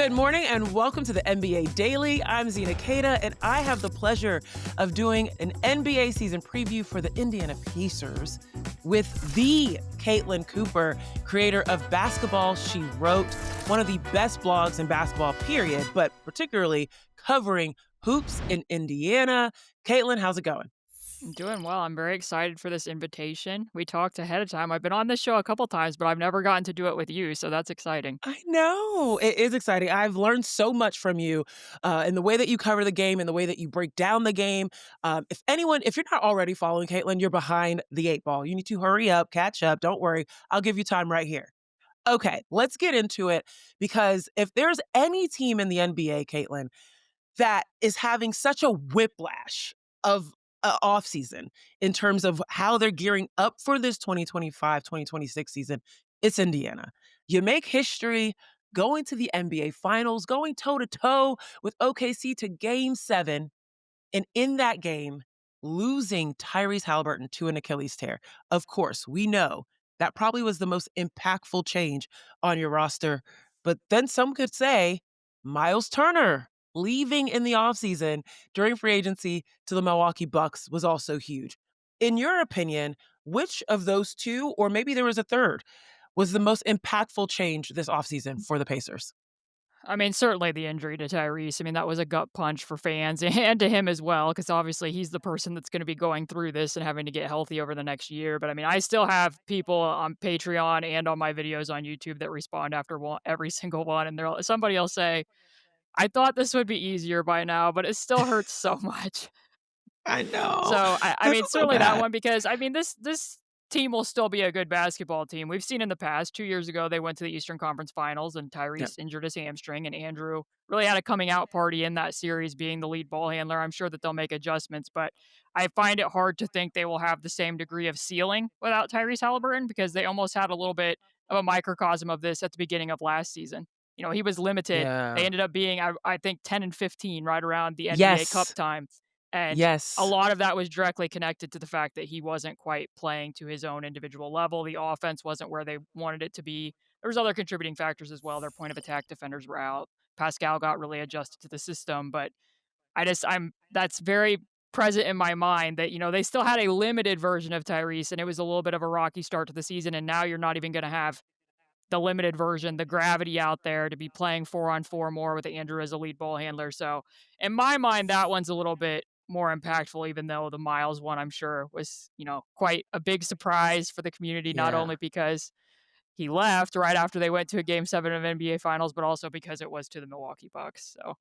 Good morning and welcome to the NBA Daily. I'm Zena Keita and I have the pleasure of doing an NBA season preview for the Indiana Pacers with the Caitlin Cooper, creator of Basketball She Wrote, one of the best blogs in basketball, period, but particularly covering hoops in Indiana. Caitlin, how's it going? I'm doing well. I'm very excited for this invitation. We talked ahead of time. I've been on this show a couple times, but I've never gotten to do it with you, so that's exciting. I know. It is exciting. I've learned so much from you in the way that you cover the game and the way that you break down the game. If you're not already following Caitlin, you're behind the eight ball. You need to hurry up, catch up. Don't worry. I'll give you time right here. Okay, let's get into it because if there's any team in the NBA, Caitlin, that is having such a whiplash of offseason in terms of how they're gearing up for this 2025-2026 season, it's Indiana. You make history going to the NBA Finals, going toe-to-toe with OKC to Game 7, and in that game, losing Tyrese Haliburton to an Achilles tear. Of course, we know that probably was the most impactful change on your roster. But then some could say Myles Turner leaving in the offseason during free agency to the Milwaukee Bucks was also huge. In your opinion, which of those two, or maybe there was a third, was the most impactful change this offseason for the Pacers? I mean, certainly the injury to Tyrese. I mean, that was a gut punch for fans and to him as well, because obviously he's the person that's going to be going through this and having to get healthy over the next year. But I mean, I still have people on Patreon and on my videos on YouTube that respond after every single one, and somebody will say, "I thought this would be easier by now, but it still hurts so much." I know. So I That's mean, so certainly that bad. one because I mean this team will still be a good basketball team. We've seen in the past. 2 years ago, they went to the Eastern Conference Finals, and Yep. Tyrese injured his hamstring, and Andrew really had a coming out party in that series, being the lead ball handler. I'm sure that they'll make adjustments, but I find it hard to think they will have the same degree of ceiling without Tyrese Haliburton because they almost had a little bit of a microcosm of this at the beginning of last season. You know, he was limited. They Yeah. ended up being, I think, 10-15 right around the NBA Cup Yes. time. And a Yes. lot of that was directly connected to the fact that he wasn't quite playing to his own individual level. The offense wasn't where they wanted it to be. There was other contributing factors as well. Their point of attack defenders were out. Pascal got really adjusted to the system, but I'm that's very present in my mind that, you know, they still had a limited version of Tyrese and it was a little bit of a rocky start to the season. And now you're not even going to have the limited version, the gravity out there to be playing 4-on-4 more with Andrew as a lead ball handler. So in my mind, that one's a little bit more impactful, even though the Myles one, I'm sure, was, you know, quite a big surprise for the community, not Yeah. only because he left right after they went to a game 7 of NBA Finals, but also because it was to the Milwaukee Bucks. So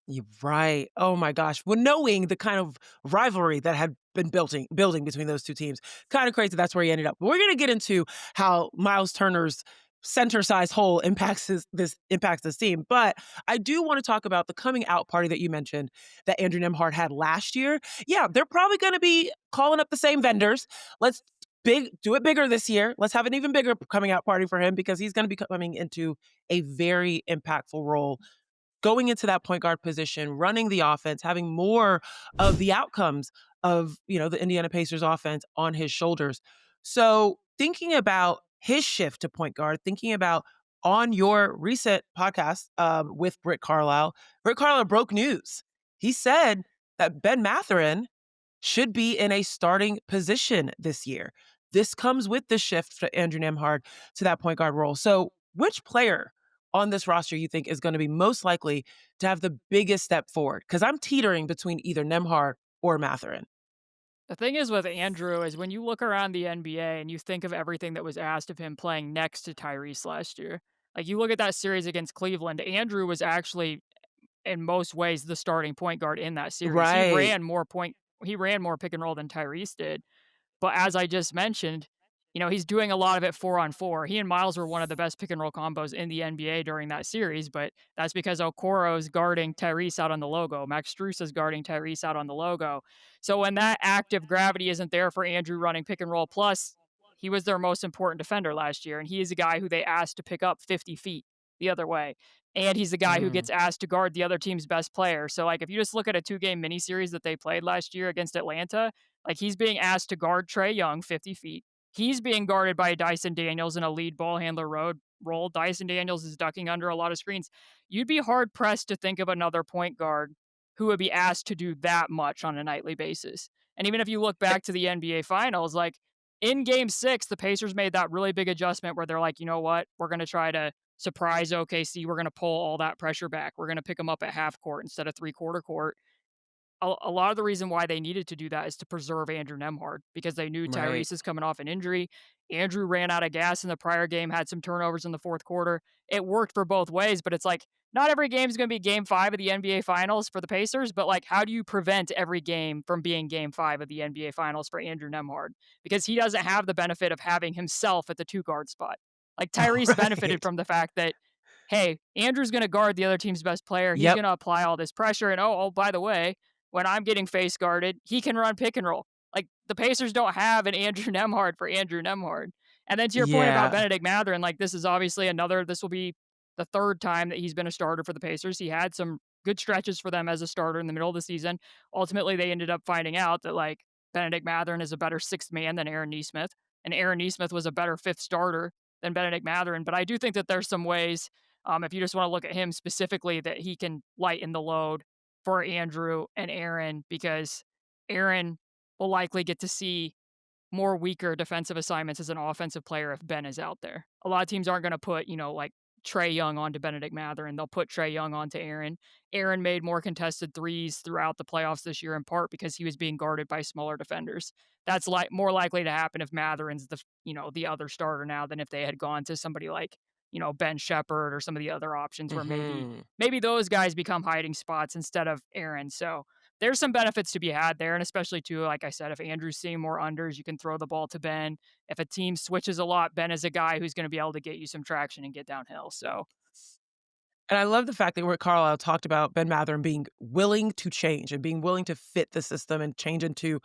You're right. Oh my gosh. Well, knowing the kind of rivalry that had been building between those two teams, kind of crazy that's where he ended up. But we're going to get into how Myles Turner's center-sized hole impacts this team. But I do want to talk about the coming out party that you mentioned that Andrew Nemhard had last year. Yeah, they're probably going to be calling up the same vendors. Let's do it bigger this year. Let's have an even bigger coming out party for him because he's going to be coming into a very impactful role going into that point guard position, running the offense, having more of the outcomes of, the Indiana Pacers offense on his shoulders. So thinking about his shift to point guard, thinking about on your recent podcast with Britt Carlisle broke news. He said that Ben Mathurin should be in a starting position this year. This comes with the shift for Andrew Nemhard to that point guard role. So which player on this roster you think is going to be most likely to have the biggest step forward? Because I'm teetering between either Nemhard or Mathurin. the thing is with Andrew is when you look around the NBA and you think of everything that was asked of him playing next to Tyrese last year, like you look at that series against Cleveland, Andrew was actually in most ways the starting point guard in that series. Right. He ran more pick and roll than Tyrese did. But as I just mentioned, you know, he's doing a lot of it 4-on-4. He and Myles were one of the best pick and roll combos in the NBA during that series, but that's because Okoro's guarding Tyrese out on the logo. Max Strus is guarding Tyrese out on the logo. So when that active gravity isn't there for Andrew running pick and roll, plus he was their most important defender last year, and he is a guy who they asked to pick up 50 feet the other way. And he's the guy who Mm. gets asked to guard the other team's best player. So, like, if you just look at a 2-game miniseries that they played last year against Atlanta, like, he's being asked to guard Trae Young 50 feet. He's being guarded by Dyson Daniels in a lead ball handler role. Dyson Daniels is ducking under a lot of screens. You'd be hard pressed to think of another point guard who would be asked to do that much on a nightly basis. And even if you look back to the NBA Finals, like in game 6, the Pacers made that really big adjustment where they're like, "You know what? We're gonna try to surprise OKC. We're gonna pull all that pressure back. We're gonna pick them up at half court instead of three-quarter court." A lot of the reason why they needed to do that is to preserve Andrew Nemhard because they knew Right. Tyrese is coming off an injury. Andrew ran out of gas in the prior game, had some turnovers in the fourth quarter. It worked for both ways, but it's like not every game is going to be game 5 of the NBA Finals for the Pacers, but like how do you prevent every game from being game 5 of the NBA Finals for Andrew Nemhard? Because he doesn't have the benefit of having himself at the two guard spot. Like Tyrese benefited Right. from the fact that hey, Andrew's going to guard the other team's best player. He's Yep. going to apply all this pressure and oh, by the way, when I'm getting face guarded, he can run pick and roll. Like the Pacers don't have an Andrew Nemhard for Andrew Nemhard. And then to your point about Yeah. Benedict Mathurin, like this is obviously this will be the third time that he's been a starter for the Pacers. He had some good stretches for them as a starter in the middle of the season. Ultimately, they ended up finding out that like Benedict Mathurin is a better sixth man than Aaron Nesmith, and Aaron Nesmith was a better fifth starter than Benedict Mathurin. But I do think that there's some ways, if you just want to look at him specifically, that he can lighten the load for Andrew and Aaron because Aaron will likely get to see more weaker defensive assignments as an offensive player if Ben is out there. A lot of teams aren't going to put, like Trey Young onto Benedict Mathurin. They'll put Trey Young onto Aaron. Aaron made more contested threes throughout the playoffs this year in part because he was being guarded by smaller defenders. That's like more likely to happen if Mathurin's the other starter now than if they had gone to somebody like, Ben Shepherd or some of the other options where maybe Mhm. maybe those guys become hiding spots instead of Aaron. So there's some benefits to be had there, and especially too, like I said, if Andrew's seeing more unders, you can throw the ball to Ben. If a team switches a lot, Ben is a guy who's going to be able to get you some traction and get downhill. So And I love the fact that Rick Carlisle talked about Ben Mathurin being willing to change and being willing to fit the system and change into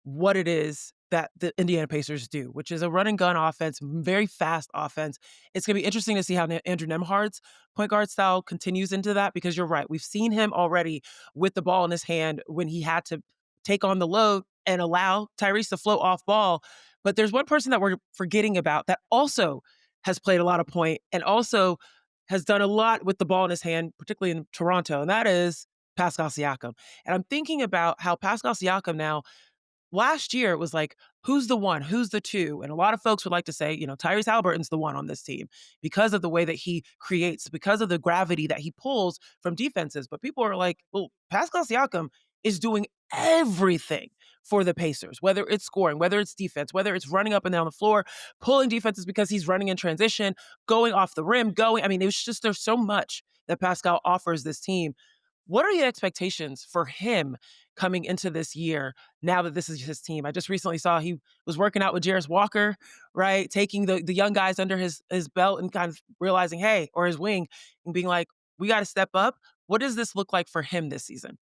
what it is that the Indiana Pacers do, which is a run and gun offense, very fast offense. It's gonna be interesting to see how Andrew Nemhard's point guard style continues into that because you're right. We've seen him already with the ball in his hand when he had to take on the load and allow Tyrese to float off ball. But there's one person that we're forgetting about that also has played a lot of point and also has done a lot with the ball in his hand, particularly in Toronto, and that is Pascal Siakam. And I'm thinking about how Pascal Siakam now last year, it was like, who's the one? Who's the two? And a lot of folks would like to say, Tyrese Haliburton's the one on this team because of the way that he creates, because of the gravity that he pulls from defenses. But people are like, well, Pascal Siakam is doing everything for the Pacers, whether it's scoring, whether it's defense, whether it's running up and down the floor, pulling defenses because he's running in transition, going off the rim, going. I mean, it was just there's so much that Pascal offers this team. What are your expectations for him coming into this year now that this is his team? I just recently saw he was working out with Jarris Walker, right? Taking the young guys under his belt and kind of realizing, hey, or his wing, and being like, we got to step up. What does this look like for him this season?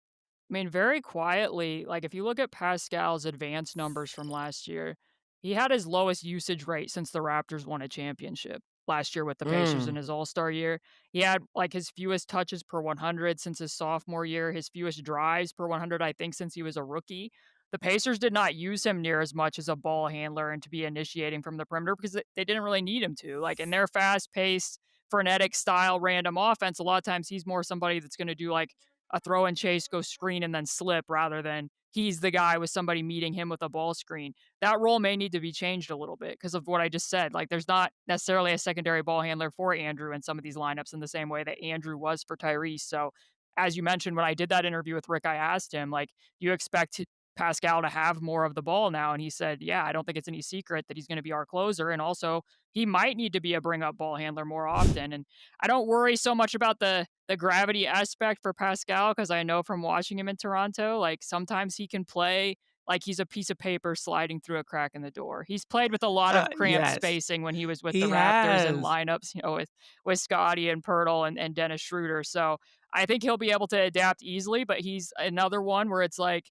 I mean, very quietly, like if you look at Pascal's advanced numbers from last year, he had his lowest usage rate since the Raptors won a championship last year with the Pacers in Mm. his All-Star year. He had like his fewest touches per 100 since his sophomore year, his fewest drives per 100, I think, since he was a rookie. The Pacers did not use him near as much as a ball handler and to be initiating from the perimeter because they didn't really need him to. Like in their fast-paced, frenetic style random offense, a lot of times he's more somebody that's going to do like a throw and chase, go screen and then slip rather than he's the guy with somebody meeting him with a ball screen. That role may need to be changed a little bit because of what I just said. Like there's not necessarily a secondary ball handler for Andrew in some of these lineups in the same way that Andrew was for Tyrese. So as you mentioned, when I did that interview with Rick, I asked him, like, do you expect Pascal to have more of the ball now? And he said, yeah, I don't think it's any secret that he's going to be our closer. And also he might need to be a bring up ball handler more often. And I don't worry so much about the gravity aspect for Pascal because I know from watching him in Toronto, like sometimes he can play like he's a piece of paper sliding through a crack in the door. He's played with a lot of cramped Yes, spacing when he was with the he Raptors and has. lineups, with Scotty and Pirtle and Dennis Schroeder. So I think he'll be able to adapt easily, but he's another one where it's like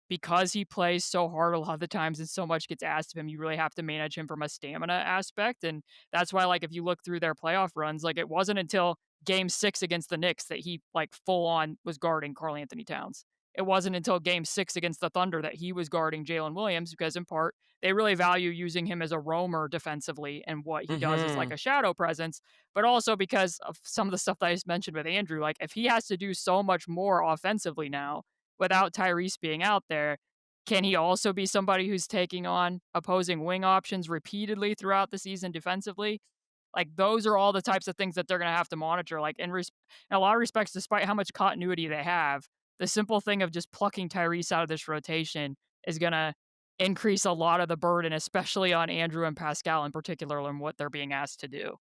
because he plays so hard a lot of the times and so much gets asked of him, you really have to manage him from a stamina aspect. And that's why, like, if you look through their playoff runs, like, it wasn't until game 6 against the Knicks that he, like, full on was guarding Karl Anthony Towns. it wasn't until game 6 against the Thunder that he was guarding Jalen Williams because, in part, they really value using him as a roamer defensively, and what he does is like Mhm. a shadow presence, but also because of some of the stuff that I just mentioned with Andrew. Like, if he has to do so much more offensively now without Tyrese being out there, can he also be somebody who's taking on opposing wing options repeatedly throughout the season defensively? Like, those are all the types of things that they're gonna have to monitor, like, in a lot of respects, despite how much continuity they have, the simple thing of just plucking Tyrese out of this rotation is gonna increase a lot of the burden, especially on Andrew and Pascal in particular, and what they're being asked to do.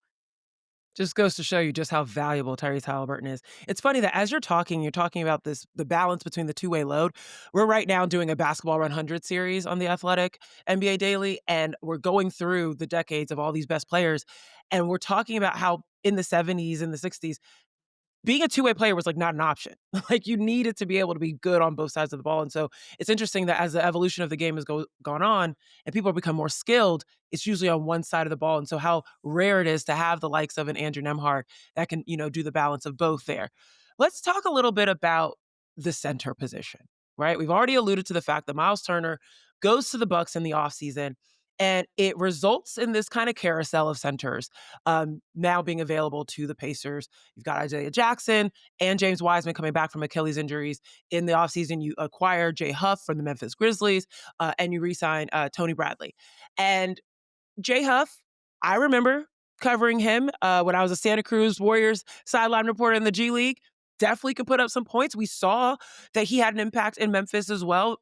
Just goes to show you just how valuable Tyrese Haliburton is. It's funny that as you're talking about this the balance between the two-way load. We're right now doing a Basketball 100 series on The Athletic NBA Daily, and we're going through the decades of all these best players, and we're talking about how in the '70s and the '60s, being a two-way player was, like, not an option. Like, you needed to be able to be good on both sides of the ball, and so it's interesting that as the evolution of the game has gone on and people have become more skilled, it's usually on one side of the ball, and so how rare it is to have the likes of an Andrew Nemhard that can, do the balance of both there. Let's talk a little bit about the center position, right? We've already alluded to the fact that Myles Turner goes to the Bucks in the offseason, and it results in this kind of carousel of centers, now being available to the Pacers. You've got Isaiah Jackson and James Wiseman coming back from Achilles injuries. In the offseason, you acquire Jay Huff from the Memphis Grizzlies, and you re-sign Tony Bradley. And Jay Huff, I remember covering him when I was a Santa Cruz Warriors sideline reporter in the G League. Definitely could put up some points. We saw that he had an impact in Memphis as well.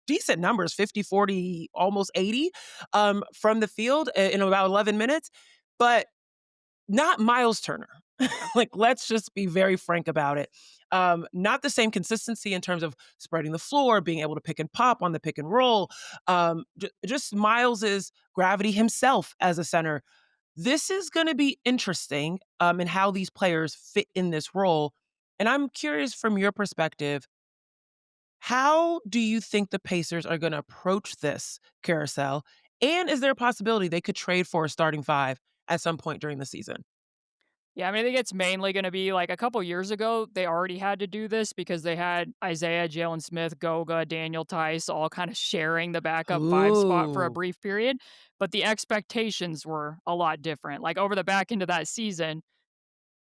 Decent numbers, 50, 40, almost 80 from the field in about 11 minutes, but not Myles Turner. Like, let's just be very frank about it. Not the same consistency in terms of spreading the floor, being able to pick and pop on the pick and roll. Just Miles's gravity himself as a center. This is going to be interesting in how these players fit in this role. And I'm curious from your perspective, how do you think the Pacers are gonna approach this carousel? And is there a possibility they could trade for a starting 5 at some point during the season? Yeah, I mean, I think it's mainly gonna be like a couple years ago, they already had to do this because they had Isaiah, Jalen Smith, Goga, Daniel Tice all kind of sharing the backup 5 spot for a Ooh. brief period, but the expectations were a lot different. Like, over the back end of that season,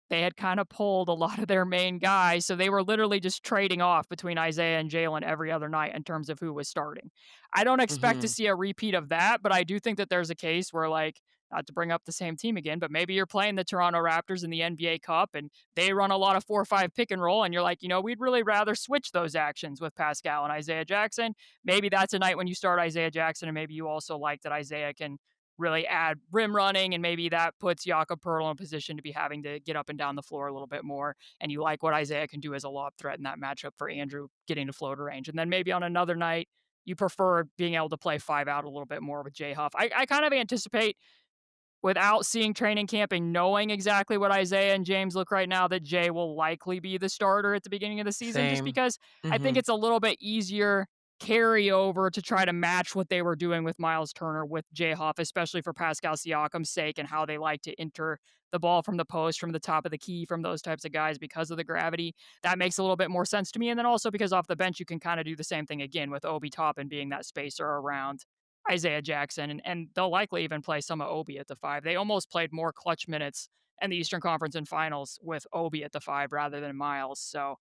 they had kinda pulled a lot of their main guys, so they were literally just trading off between Isaiah and Jalen every other night in terms of who was starting. I don't expect to Mhm. see a repeat of that, but I do think that there's a case where, like, not to bring up the same team again, but maybe you're playing the Toronto Raptors in the NBA Cup, and they run a lot of 4-5 pick and roll, and you're like, we'd really rather switch those actions with Pascal and Isaiah Jackson. Maybe that's a night when you start Isaiah Jackson, and maybe you also like that Isaiah can really add rim running, and maybe that puts Jakob Poeltl in a position to be having to get up and down the floor a little bit more, and you like what Isaiah can do as a lob threat in that matchup for Andrew getting to floater range. And then maybe on another night, you prefer being able to play 5 out a little bit more with Jay Huff. I kind of anticipate, without seeing training camp and knowing exactly what Isaiah and James look right now, that Jay will likely be the starter at the beginning of the season, just Same. because I think Mhm. it's a little bit easier carryover to try to match what they were doing with Myles Turner with Jay Huff, especially for Pascal Siakam's sake and how they like to enter the ball from the post, from the top of the key, from those types of guys because of the gravity. That makes a little bit more sense to me. And then also because off the bench, you can kind of do the same thing again with Obi Toppin being that spacer around Isaiah Jackson, and they'll likely even play some of Obi at the 5. They almost played more clutch minutes in the Eastern Conference and Finals with Obi at the 5 rather than Myles. So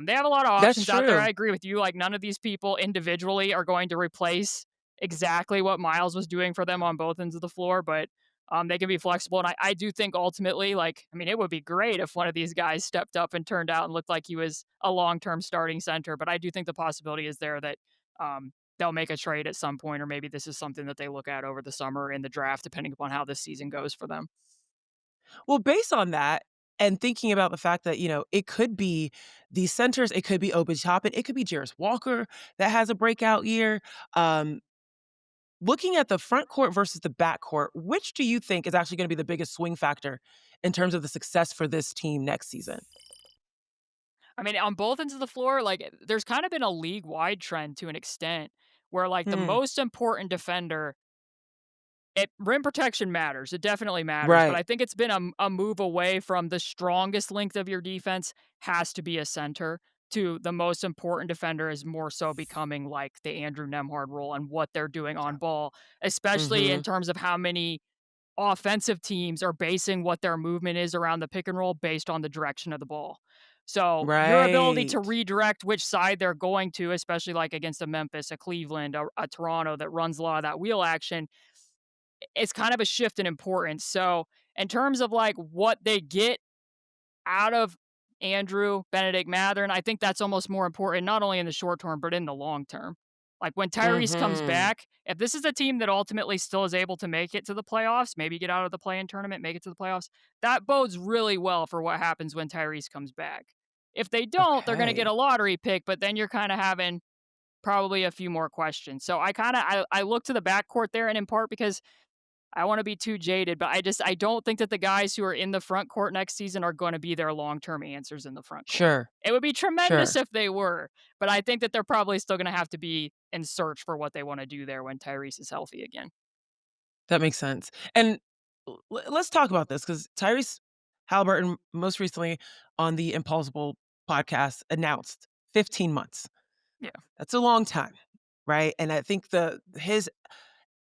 they have a lot of That's options out there. I true. agree with you. Like, none of these people individually are going to replace exactly what Myles was doing for them on both ends of the floor, but they can be flexible. And I do think ultimately, like, I mean, it would be great if one of these guys stepped up and turned out and looked like he was a long term starting center. But I do think the possibility is there that they'll make a trade at some point, or maybe this is something that they look at over the summer in the draft, depending upon how this season goes for them. Well, based on that and thinking about the fact that, it could be these centers, it could be Obi Toppin, it could be Jarris Walker that has a breakout year. Um, Looking at the front court versus the back court, which do you think is actually gonna be the biggest swing factor in terms of the success for this team next season? I mean, on both ends of the floor, like, there's kind of been a league wide trend to an extent where, like, the Hmm. most important defender, rim protection matters. It definitely matters. But Right. I think it's been a move away from the strongest length of your defense has to be a center. to the most important defender is more so becoming like the Andrew Nemhard role and what they're doing on ball, especially in Mhm. terms of how many offensive teams are basing what their movement is around the pick and roll based on the direction of the ball. So your ability to Right. redirect which side they're going to, especially like against a Memphis, a Cleveland, a Toronto that runs a lot of that wheel action, it's kind of a shift in importance. So in terms of like what they get out of Andrew, Benedict Mathurin, I think that's almost more important, not only in the short term, but in the long term. Like when Tyrese comes Mhm. back, if this is a team that ultimately still is able to make it to the playoffs, maybe get out of the play in tournament, make it to the playoffs, that bodes really well for what happens when Tyrese comes back. If they don't, they're going to get Okay. a lottery pick, but then you're kind of having probably a few more questions. So I look to the backcourt there, and in part because I wanna be too jaded, but I don't think that the guys who are in the front court next season are gonna be their long-term answers in the front court. Sure. It would be tremendous Sure. if they were, but I think that they're probably still gonna have to be in search for what they wanna do there when Tyrese is healthy again. That makes sense. And let's talk about this because Tyrese Haliburton, most recently on the Impossible podcast, announced 15 months. Yeah, That's a long time, right? And I think the his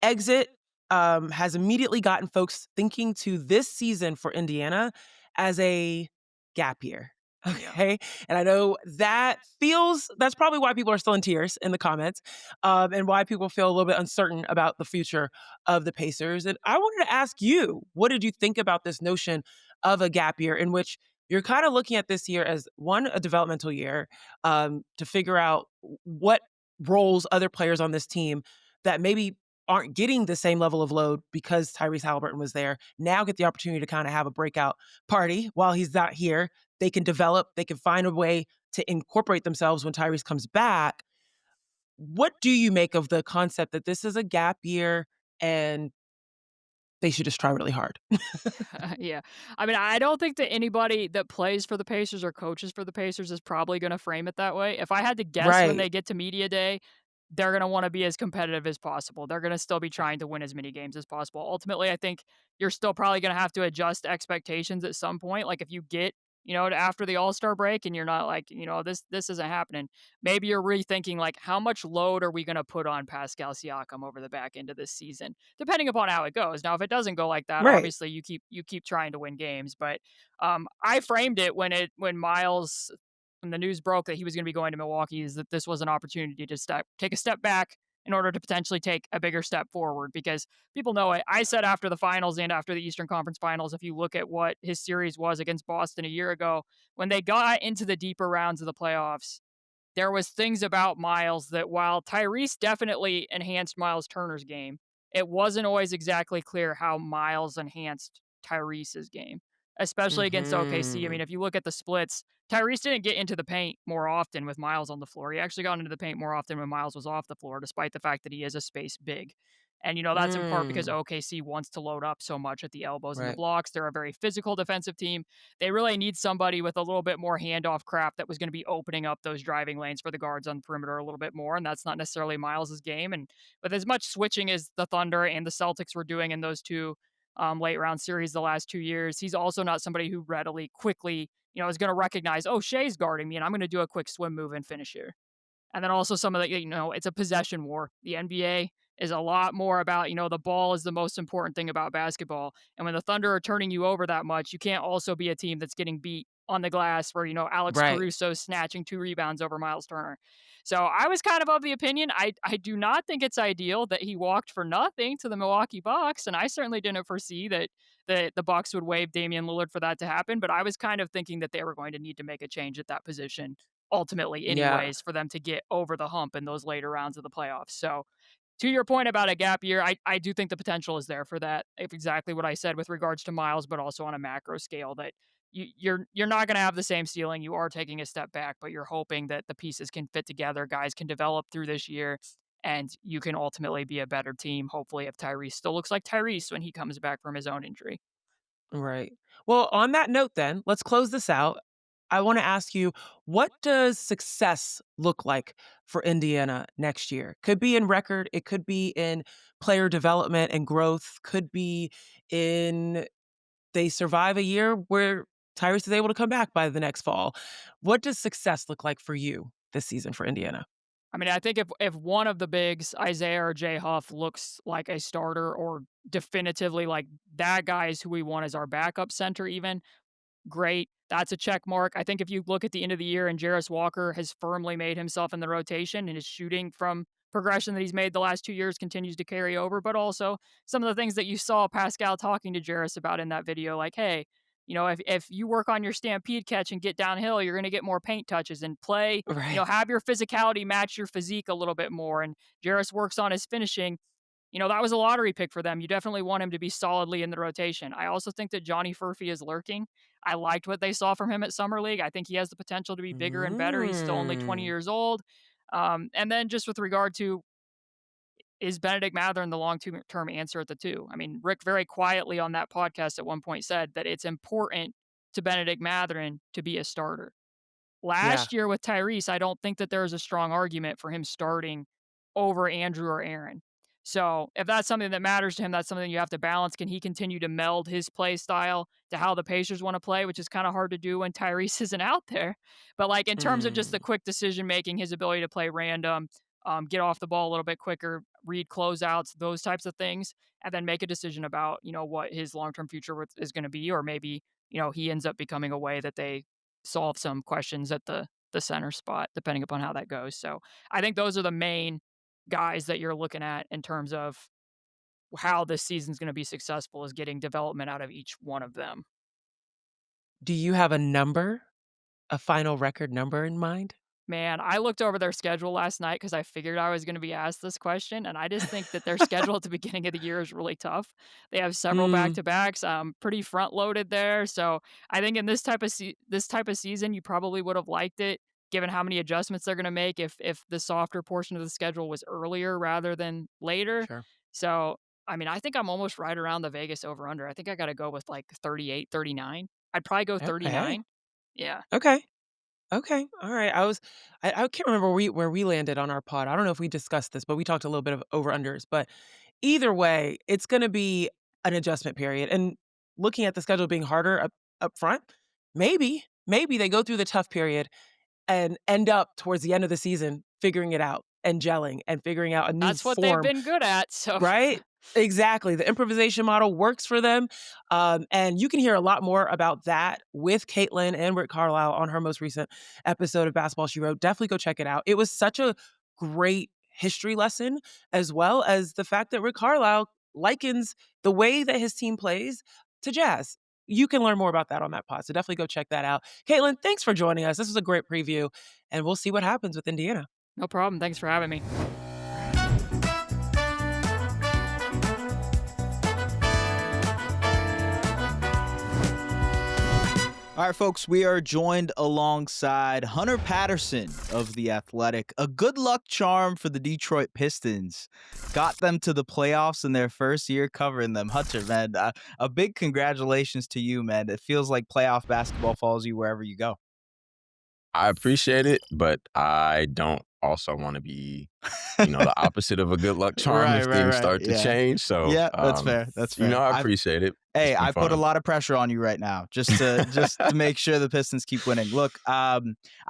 exit has immediately gotten folks thinking to this season for Indiana as a gap year. yeah. Okay. And I know that's probably why people are still in tears in the comments, and why people feel a little bit uncertain about the future of the Pacers. And I wanted to ask you, what did you think about this notion of a gap year in which you're kind of looking at this year as one, a developmental year, to figure out what roles other players on this team that maybe aren't getting the same level of load because Tyrese Haliburton was there, now get the opportunity to kind of have a breakout party while he's not here. They can develop, they can find a way to incorporate themselves when Tyrese comes back. What do you make of the concept that this is a gap year and they should just try really hard? Yeah. I mean, I don't think that anybody that plays for the Pacers or coaches for the Pacers is probably gonna frame it that way. If I had to guess when Right. they get to media day, they're gonna wanna be as competitive as possible. They're gonna still be trying to win as many games as possible. Ultimately, I think you're still probably gonna have to adjust expectations at some point. Like if you get, to after the All-Star break and you're not like, this isn't happening, maybe you're rethinking like how much load are we gonna put on Pascal Siakam over the back end of this season, depending upon how it goes. Now, if it doesn't go like that, Right. obviously you keep trying to win games. But I framed it when Miles when the news broke that he was going to be going to Milwaukee is that this was an opportunity to take a step back in order to potentially take a bigger step forward because people know it. I said after the finals and after the Eastern Conference Finals, if you look at what his series was against Boston a year ago, when they got into the deeper rounds of the playoffs, there was things about Myles that while Tyrese definitely enhanced Myles Turner's game, it wasn't always exactly clear how Myles enhanced Tyrese's game, especially against OKC. I Mhm. mean, if you look at the splits, Tyrese didn't get into the paint more often with Myles on the floor. He actually got into the paint more often when Myles was off the floor, despite the fact that he is a space big. And, that's in part because Mm. OKC wants to load up so much at the elbows and the Right. blocks. They're a very physical defensive team. They really need somebody with a little bit more handoff crap that was going to be opening up those driving lanes for the guards on the perimeter a little bit more. And that's not necessarily Miles's game. And with as much switching as the Thunder and the Celtics were doing in those two late round series the last 2 years, he's also not somebody who readily, quickly, is going to recognize, oh, Shea's guarding me and I'm going to do a quick swim move and finish here. And then also some of the, it's a possession war. The NBA is a lot more about, the ball is the most important thing about basketball. And when the Thunder are turning you over that much, you can't also be a team that's getting beat on the glass where, Alex Right. Caruso snatching 2 rebounds over Myles Turner. So I was kind of the opinion. I do not think it's ideal that he walked for nothing to the Milwaukee Bucks. And I certainly didn't foresee that the Bucks would waive Damian Lillard for that to happen. But I was kind of thinking that they were going to need to make a change at that position ultimately Yeah. anyways for them to get over the hump in those later rounds of the playoffs. So to your point about a gap year, I do think the potential is there for that. If exactly what I said with regards to Miles, but also on a macro scale that you're not going to have the same ceiling. You are taking a step back, but you're hoping that the pieces can fit together, guys can develop through this year, and you can ultimately be a better team. Hopefully, if Tyrese still looks like Tyrese when he comes back from his own injury. Right. Well, on that note, then, let's close this out. I want to ask you, what does success look like for Indiana next year? Could be in record, it could be in player development and growth, could be in they survive a year where Tyrese is able to come back by the next fall. What does success look like for you this season for Indiana? I mean, I think if one of the bigs, Isaiah or Jay Huff, looks like a starter or definitively like that guy is who we want as our backup center even, great. That's a check mark. I think if you look at the end of the year and Jarris Walker has firmly made himself in the rotation and his shooting from progression that he's made the last 2 years continues to carry over, but also some of the things that you saw Pascal talking to Jarris about in that video, like, hey, if you work on your stampede catch and get downhill, you're going to get more paint touches and play, Right. have your physicality match your physique a little bit more. And Jarris works on his finishing. That was a lottery pick for them. You definitely want him to be solidly in the rotation. I also think that Johnny Furphy is lurking. I liked what they saw from him at Summer League. I think he has the potential to be bigger and better. He's still only 20 Mm. years old. And then just with regard to is Benedict Mathurin the long-term answer at the 2? I mean, Rick very quietly on that podcast at one point said that it's important to Benedict Mathurin to be a starter. Yeah. Last year with Tyrese, I don't think that there's a strong argument for him starting over Andrew or Aaron. So if that's something that matters to him, that's something you have to balance. Can he continue to meld his play style to how the Pacers want to play, which is kind of hard to do when Tyrese isn't out there. But like in terms of just Mm. the quick decision making, his ability to play random, get off the ball a little bit quicker, read closeouts, those types of things, and then make a decision about what his long term future is going to be, or maybe he ends up becoming a way that they solve some questions at the center spot, depending upon how that goes. So I think those are the main guys that you're looking at in terms of how this season's going to be successful is getting development out of each one of them. Do you have a number, a final record number in mind? Man, I looked over their schedule last night because I figured I was going to be asked this question, and I just think that their schedule at the beginning of the year is really tough. They have several back Mm. to backs, pretty front loaded there. So I think in this type of season, you probably would have liked it, given how many adjustments they're going to make if the softer portion of the schedule was earlier rather than later. Sure. So I mean, I think I'm almost right around the Vegas over under. I think I got to go with like 38, 39. I'd probably go Okay. 39. Yeah. Okay. Okay. All right. I can't remember where we landed on our pod. I don't know if we discussed this, but we talked a little bit of over unders. But either way, it's going to be an adjustment period. And looking at the schedule being harder up front, maybe they go through the tough period and end up towards the end of the season figuring it out and gelling and figuring out a new That's what they've form. been good at, so Right? Exactly. The improvisation model works for them. And you can hear a lot more about that with Caitlin and Rick Carlisle on her most recent episode of Basketball She Wrote. Definitely go check it out. It was such a great history lesson, as well as the fact that Rick Carlisle likens the way that his team plays to jazz. You can learn more about that on that pod. So definitely go check that out. Caitlin, thanks for joining us. This was a great preview, and we'll see what happens with Indiana. no problem. Thanks for having me. All right. All right, folks, we are joined alongside Hunter Patterson of The Athletic. A good luck charm for the Detroit Pistons. Got them to the playoffs in their first year covering them. Hunter, man, a big congratulations to you, man. It feels like playoff basketball follows you wherever you go. I appreciate it, but I don't also want to be, the opposite of a good luck charm if things start to change. So Yeah, that's fair. That's fair. I appreciate it. Hey, It's been I put a fun. lot of pressure on you right now just to make sure the Pistons keep winning. Look, I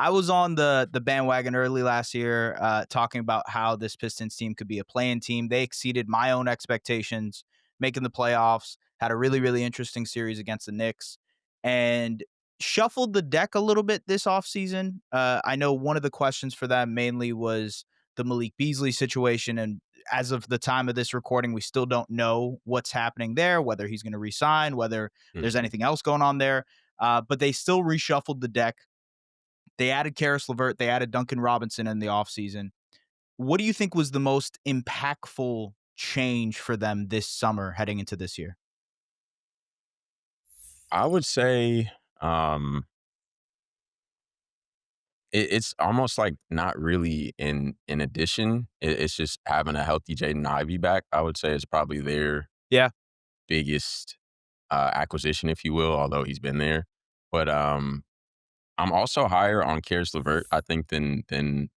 was on the bandwagon early last year talking about how this Pistons team could be a play-in team. They exceeded my own expectations, making the playoffs, had a really, really interesting series against the Knicks, and shuffled the deck a little bit this offseason. I know one of the questions for them mainly was the Malik Beasley situation, and as of the time of this recording, we still don't know what's happening there, whether he's going to resign, whether there's Mhm. anything else going on there. But they still reshuffled the deck. They added Karis LeVert. They added Duncan Robinson in the offseason. What do you think was the most impactful change for them this summer heading into this year? I would say it's almost like not really in addition. It's just having a healthy Jaden Ivey back. I would say is probably their Yeah. biggest acquisition, if you will, although he's been there. But I'm also higher on Karis LeVert, I think, than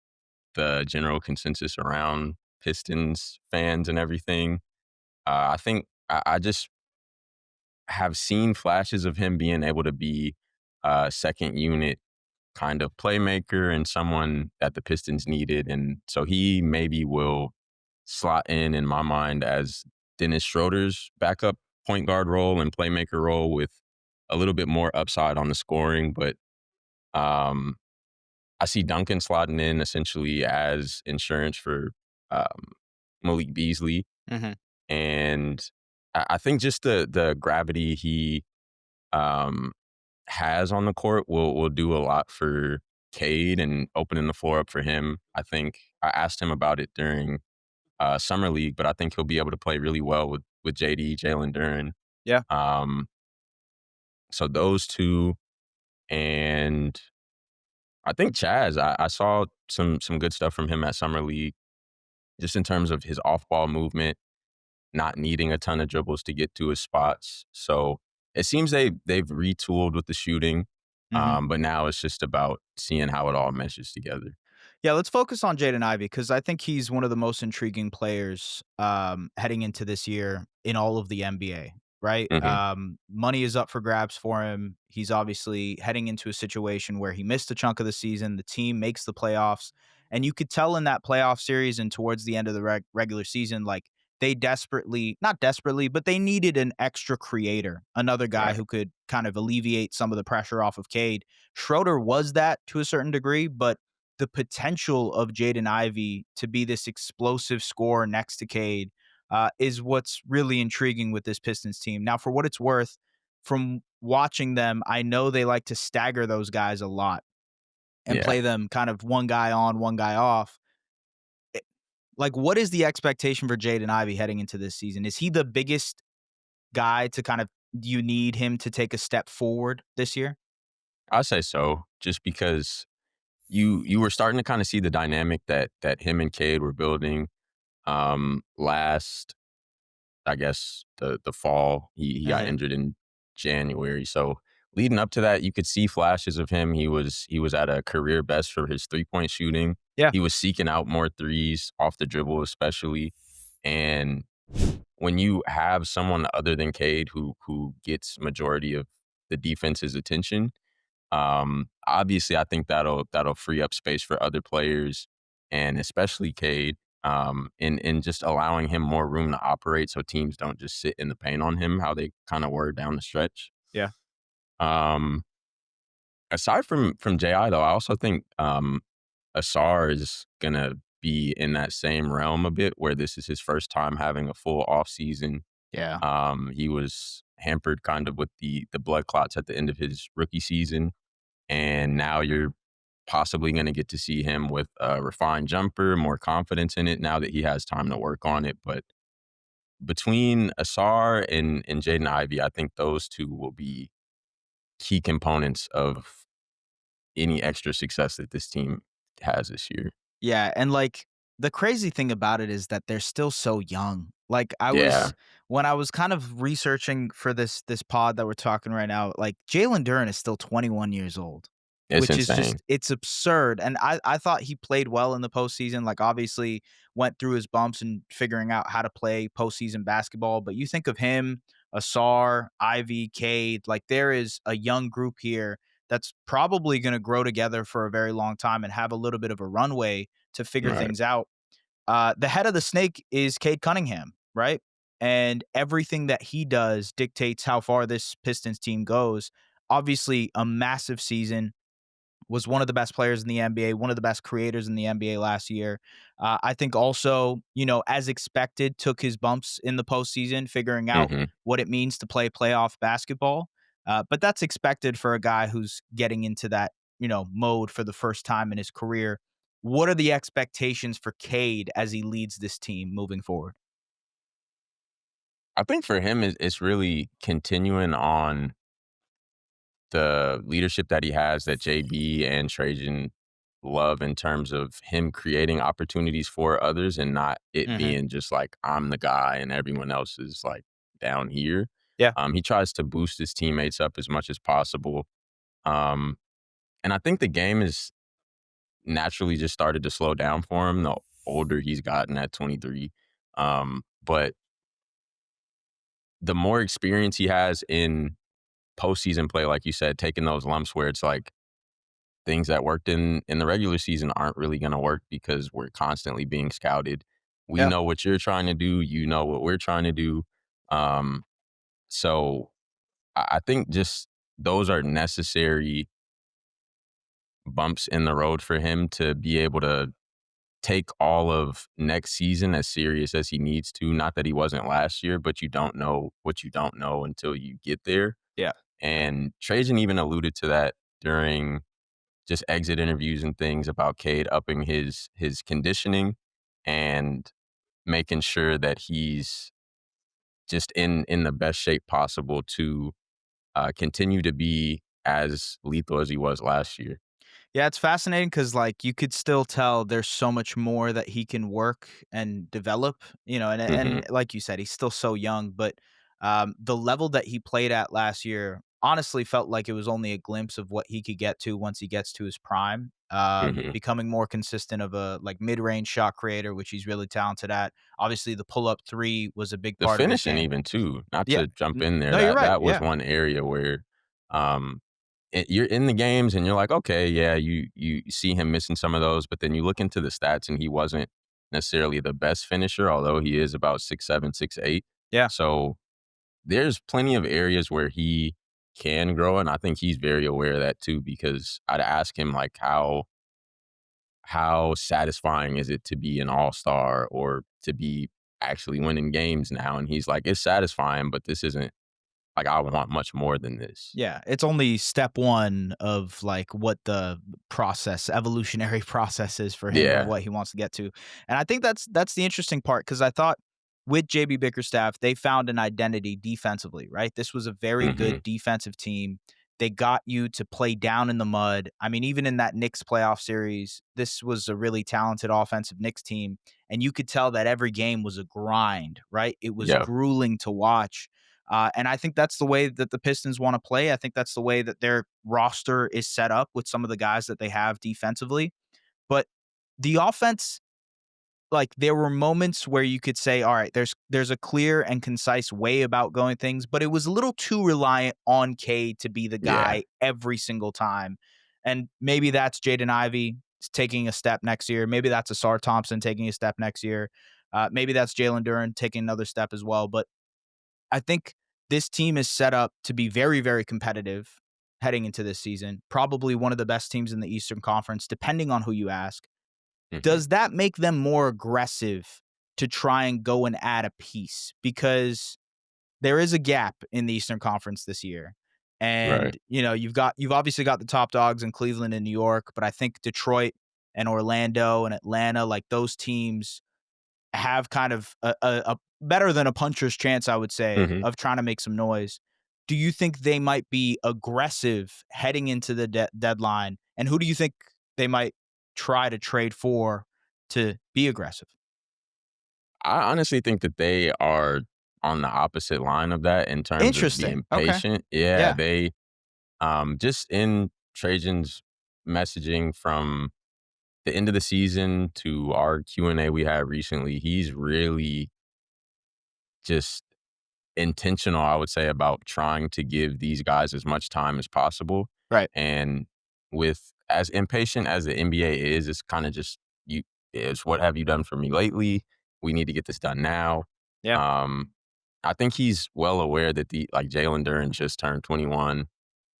the general consensus around Pistons fans and everything. I think I just have seen flashes of him being able to be second unit kind of playmaker and someone that the Pistons needed. And so he maybe will slot in my mind, as Dennis Schroeder's backup point guard role and playmaker role with a little bit more upside on the scoring. But um, I see Duncan slotting in essentially as insurance for um, Malik Beasley. Mm-hmm. And I think just the gravity he um, has on the court will do a lot for Cade and opening the floor up for him. I think I asked him about it during summer league, but I think he'll be able to play really well with JD, Jalen Duren. Yeah. So those two, and I think Chaz. I saw some good stuff from him at summer league, just in terms of his off ball movement, not needing a ton of dribbles to get to his spots. So it seems they've retooled with the shooting, but now it's just about seeing how it all meshes together. Yeah, let's focus on Jaden Ivey, because I think he's one of the most intriguing players heading into this year in all of the NBA, right? Mhm. Money is up for grabs for him. He's obviously heading into a situation where he missed a chunk of the season. The team makes the playoffs. And you could tell in that playoff series and towards the end of the regular season, like, they not desperately, but they needed an extra creator, another guy Right. who could kind of alleviate some of the pressure off of Cade. Schroeder was that to a certain degree, but the potential of Jaden Ivey to be this explosive scorer next to Cade is what's really intriguing with this Pistons team. Now, for what it's worth, from watching them, I know they like to stagger those guys a lot and Yeah. play them kind of one guy on, one guy off. Like, what is the expectation for Jaden Ivey heading into this season? Is he the biggest guy to kind of, do you need him to take a step forward this year? I say so, just because you were starting to kind of see the dynamic that him and Cade were building last, I guess, the fall. He got injured in January. So leading up to that, you could see flashes of him. He was at a career best for his 3-point shooting. Yeah. He was seeking out more threes off the dribble, especially. And when you have someone other than Cade who gets majority of the defense's attention, obviously I think that'll free up space for other players, and especially Cade, in just allowing him more room to operate, so teams don't just sit in the paint on him, how they kind of were down the stretch. Yeah. Um, Aside from JI though, I also think Asar is gonna be in that same realm a bit, where this is his first time having a full off season. Yeah. He was hampered kind of with the blood clots at the end of his rookie season, and now you're possibly going to get to see him with a refined jumper, more confidence in it now that he has time to work on it. But between Asar and Jaden Ivey, I think those two will be key components of any extra success that this team has this year. Yeah, and, like, the crazy thing about it is that they're still so young. Like, Yeah, when I was kind of researching for this pod that we're talking right now, like, Jalen Duren is still 21 years old, it's which is insane. just, it's absurd, and I thought he played well in the postseason, like, obviously went through his bumps and figuring out how to play postseason basketball, but you think of him, Asar, Ivy, Cade, like, there is a young group here that's probably gonna grow together for a very long time and have a little bit of a runway to figure Right. things out. The head of the snake is Cade Cunningham, right? And everything that he does dictates how far this Pistons team goes. Obviously, a massive season, was one of the best players in the NBA, one of the best creators in the NBA last year. I think also, as expected, took his bumps in the postseason, figuring out hmm what it means to play playoff basketball. But that's expected for a guy who's getting into that, mode for the first time in his career. What are the expectations for Cade as he leads this team moving forward? I think for him, it's really continuing on the leadership that he has, that JB and Trajan love, in terms of him creating opportunities for others and not it Hmm. being just like, I'm the guy and everyone else is like down here. Yeah. He tries to boost his teammates up as much as possible. Um, and I think the game is naturally just started to slow down for him the older he's gotten at 23. But the more experience he has in postseason play, like you said, taking those lumps where it's like things that worked in the regular season aren't really going to work because we're constantly being scouted. We Yeah. know what you're trying to do. You know what we're trying to do. Um, so I think just those are necessary bumps in the road for him to be able to take all of next season as serious as he needs to. Not that he wasn't last year, but you don't know what you don't know until you get there. Yeah. And Trajan even alluded to that during just exit interviews and things about Cade upping his conditioning and making sure that he's just in the best shape possible to continue to be as lethal as he was last year. Yeah, it's fascinating because, like, you could still tell there's so much more that he can work and develop, and Mhm. like you said, he's still so young, but, the level that he played at last year honestly felt like it was only a glimpse of what he could get to once he gets to his prime, Mhm. becoming more consistent of a, like, mid-range shot creator, which he's really talented at. Obviously, the pull-up three was a big The part of his finishing game. even too, not Yeah. to jump N in there, No, you're that right, that was yeah. one area where, um, you're in the games and you're like, "Okay, yeah," you see him missing some of those, but then you look into the stats and he wasn't necessarily the best finisher, although he is about 6'7", 6'8". Yeah. So, there's plenty of areas where he can grow, and I think he's very aware of that too because I'd ask him, like, how satisfying is it to be an all-star or to be actually winning games now? And he's like, "It's satisfying, but this isn't like, I want much more than this." Yeah, it's only step 1 of, like, what the evolutionary process is for him of Yeah. what he wants to get to, and I think that's the interesting part because I thought with JB Bickerstaff, they found an identity defensively, right? This was a very Mhm. good defensive team. They got you to play down in the mud. I mean, even in that Knicks playoff series, this was a really talented offensive Knicks team, and you could tell that every game was a grind, right? It was Yeah. grueling to watch. And I think that's the way that the Pistons want to play. I think that's the way that their roster is set up with some of the guys that they have defensively. But the offense, like, there were moments where you could say, all right, there's a clear and concise way about going things, but it was a little too reliant on Cade to be the Yeah. guy every single time. And maybe that's Jaden Ivey taking a step next year. Maybe that's Asar Thompson taking a step next year. Maybe that's Jalen Duren taking another step as well. But I think this team is set up to be very, very competitive heading into this season. Probably one of the best teams in the Eastern Conference, depending on who you ask. Mhm. Does that make them more aggressive to try and go and add a piece? Because there is a gap in the Eastern Conference this year. Right. And, you've obviously got the top dogs in Cleveland and New York, but I think Detroit and Orlando and Atlanta, like, those teams have kind of a better than a puncher's chance, I would say, Mhm. of trying to make some noise. Do you think they might be aggressive heading into the deadline? And who do you think they might try to trade for to be aggressive? I honestly think that they are on the opposite line of that in terms of Interesting. being Okay. patient. Yeah, Yeah. they, just in Trajan's messaging from the end of the season to our Q&A we had recently, he's really just intentional, I would say, about trying to give these guys as much time as possible. Right. And with as impatient as the NBA is, it's kind of just you is what have you done for me lately? We need to get this done now. Yeah. Um, I think he's well aware that the like Jalen Duren just turned 21.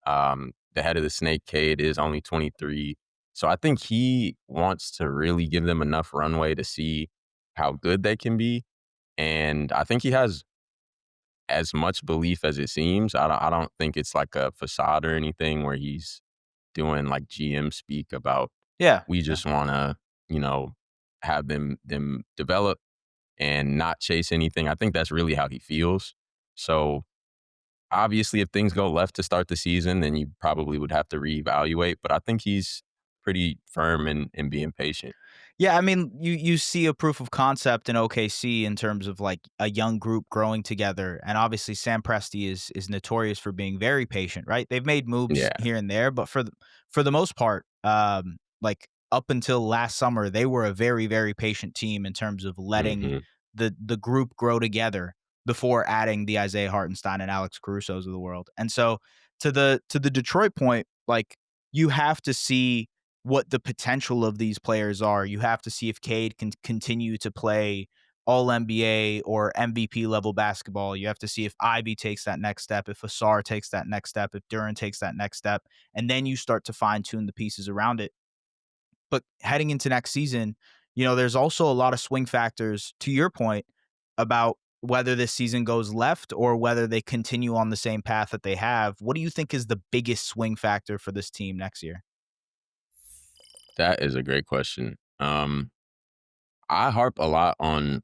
The head of the snake, Cade, is only 23. So I think he wants to really give them enough runway to see how good they can be. And I think he has as much belief as it seems. I don't think it's like a facade or anything where he's doing like GM speak about Yeah. we Yeah. just want to, you know, have them develop and not chase anything. I think that's really how he feels. So obviously if things go left to start the season, then you probably would have to reevaluate. But I think he's pretty firm in being patient. Yeah, I mean, you see a proof of concept in OKC in terms of, like, a young group growing together, and obviously Sam Presti is notorious for being very patient, right? They've made moves Yeah. here and there, but for the most part, like, up until last summer, they were a very, very patient team in terms of letting Hmm. the group grow together. before adding the Isaiah Hartenstein and Alex Caruso's of the world. And so to the Detroit point, like, you have to see what the potential of these players are. You have to see if Cade can continue to play all NBA or MVP level basketball. You have to see if Ivy takes that next step, if Ausar takes that next step, if Duren takes that next step, and then you start to fine tune the pieces around it. But heading into next season, there's also a lot of swing factors, to your point, about whether this season goes left or whether they continue on the same path that they have. What do you think is the biggest swing factor for this team next year? That is a great question. I harp a lot on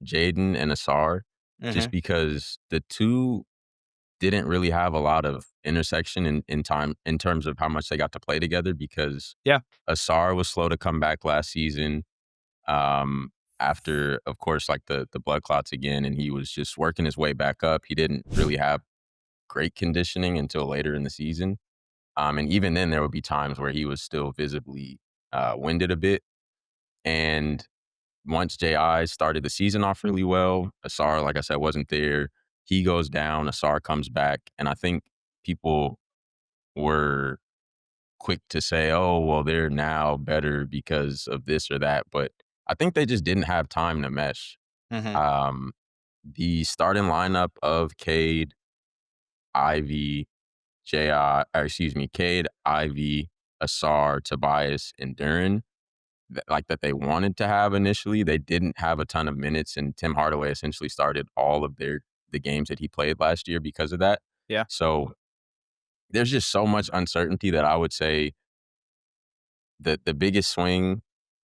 Jaden and Ausar just because the two didn't really have a lot of intersection in time in terms of how much they got to play together because Ausar was slow to come back last season. After, of course, like the blood clots again, and he was just working his way back up. He didn't really have great conditioning until later in the season. And even then, there would be times where he was still visibly winded a bit. And once J.I. started the season off really well, Ausar, like I said, wasn't there. He goes down, Ausar comes back. And I think people were quick to say, oh, well, they're now better because of this or that. But I think they just didn't have time to mesh. The starting lineup of Cade, Ivy, Cade, Ivy, Ausar, Tobias, and Duren, that they wanted to have initially, they didn't have a ton of minutes, and Tim Hardaway essentially started all of the games that he played last year because of that. Yeah. So there's just so much uncertainty that I would say that the biggest swing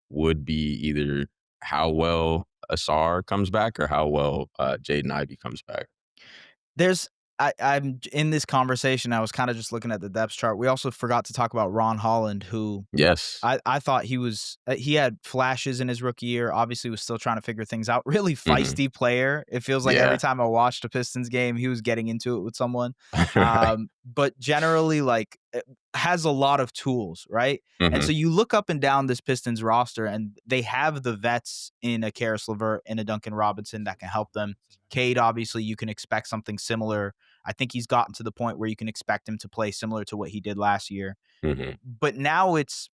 would be either how well Ausar comes back or how well Jaden Ivey comes back. I'm in this conversation, I was kind of just looking at the depth chart. We also forgot to talk about Ron Holland, who I thought he had flashes in his rookie year. Obviously, was still trying to figure things out. Really feisty player. It feels like every time I watched a Pistons game, he was getting into it with someone. Right. But generally, like, has a lot of tools, right? And so you look up and down this Pistons roster, and they have the vets in a Karis LeVert and a Duncan Robinson that can help them. Cade, obviously, you can expect something similar. I think he's gotten to the point where you can expect him to play similar to what he did last year. But now it's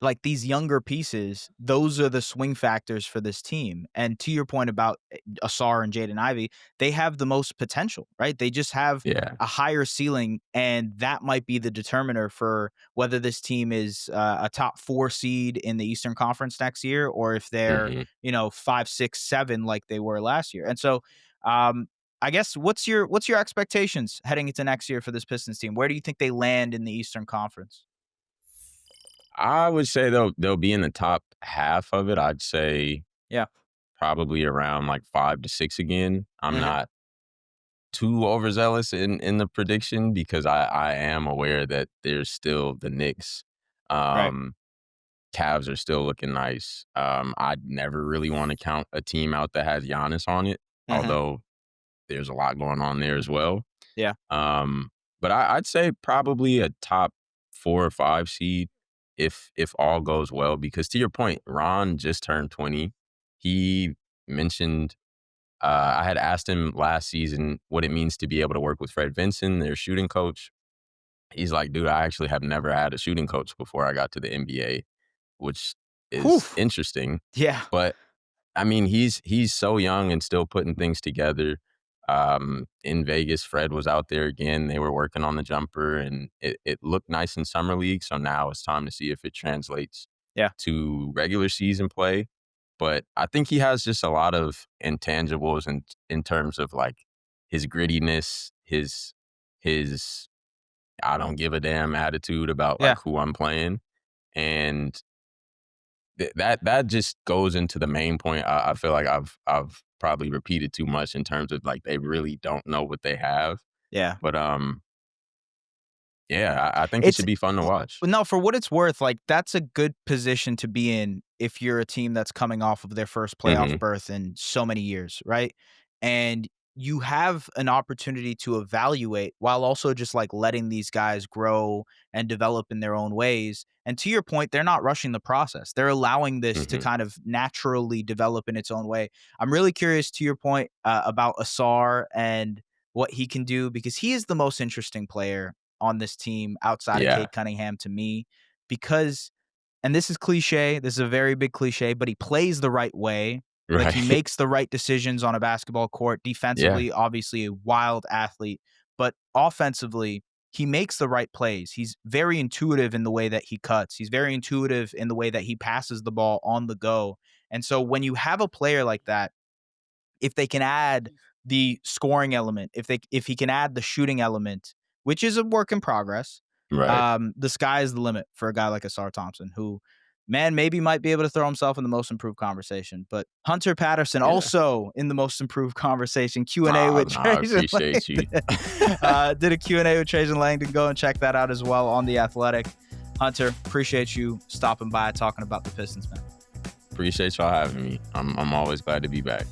like these younger pieces, those are the swing factors for this team. And to your point about Ausar and Jaden Ivey, they have the most potential, right? They just have a higher ceiling, and that might be the determiner for whether this team is a top 4 seed in the Eastern Conference next year, or if they're 5, 6, 7 like they were last year. And so I guess what's your expectations heading into next year for this Pistons team? Where do you think they land in the Eastern Conference? I would say they'll be in the top half of it. I'd say probably around like 5 to 6 again. I'm not too overzealous in the prediction because I am aware that there's still the Knicks. Cavs are still looking nice. I'd never really want to count a team out that has Giannis on it, although there's a lot going on there as well. Yeah. But I'd say probably a top 4 or 5 seed if all goes well, because to your point, Ron just turned 20. He mentioned I had asked him last season what it means to be able to work with Fred Vinson, their shooting coach. He's like, dude, I actually have never had a shooting coach before I got to the NBA, which is interesting. Yeah. But I mean, he's so young and still putting things together. In Vegas, Fred was out there again. They were working on the jumper, and it looked nice in summer league. So now it's time to see if it translates to regular season play. But I think he has just a lot of intangibles in terms of like his grittiness, his I don't give a damn attitude about like who I'm playing. And that just goes into the main point. I feel like I've probably repeated too much in terms of like they really don't know what they have. Yeah. But I think it should be fun to watch. No, for what it's worth, like that's a good position to be in if you're a team that's coming off of their first playoff berth in so many years, right? And you have an opportunity to evaluate while also just like letting these guys grow and develop in their own ways. And to your point, they're not rushing the process. They're allowing this to Mhm. kind of naturally develop in its own way. I'm really curious to your point about Asar and what he can do, because he is the most interesting player on this team outside of Yeah. Cade Cunningham to me, because, and this is cliche, this is a very big cliche, but he plays the right way. Like, he Right. makes the right decisions on a basketball court. Yeah. Defensively, obviously a wild athlete, but offensively, he makes the right plays. He's very intuitive in the way that he cuts. He's very intuitive in the way that he passes the ball on the go. And so when you have a player like that, if they can add the scoring element, if he can add the shooting element, which is a work in progress, Right. the sky is the limit for a guy like Asar Thompson, who, man, maybe might be able to throw himself in the most improved conversation. But Hunter Patterson Yeah. also in the most improved conversation. Q&A with I Trajan appreciate you. Langdon. Did a Q&A with Trajan Langdon. Go and check that out as well on The Athletic. Hunter, appreciate you stopping by talking about the Pistons, man. Appreciate y'all having me. I'm always glad to be back.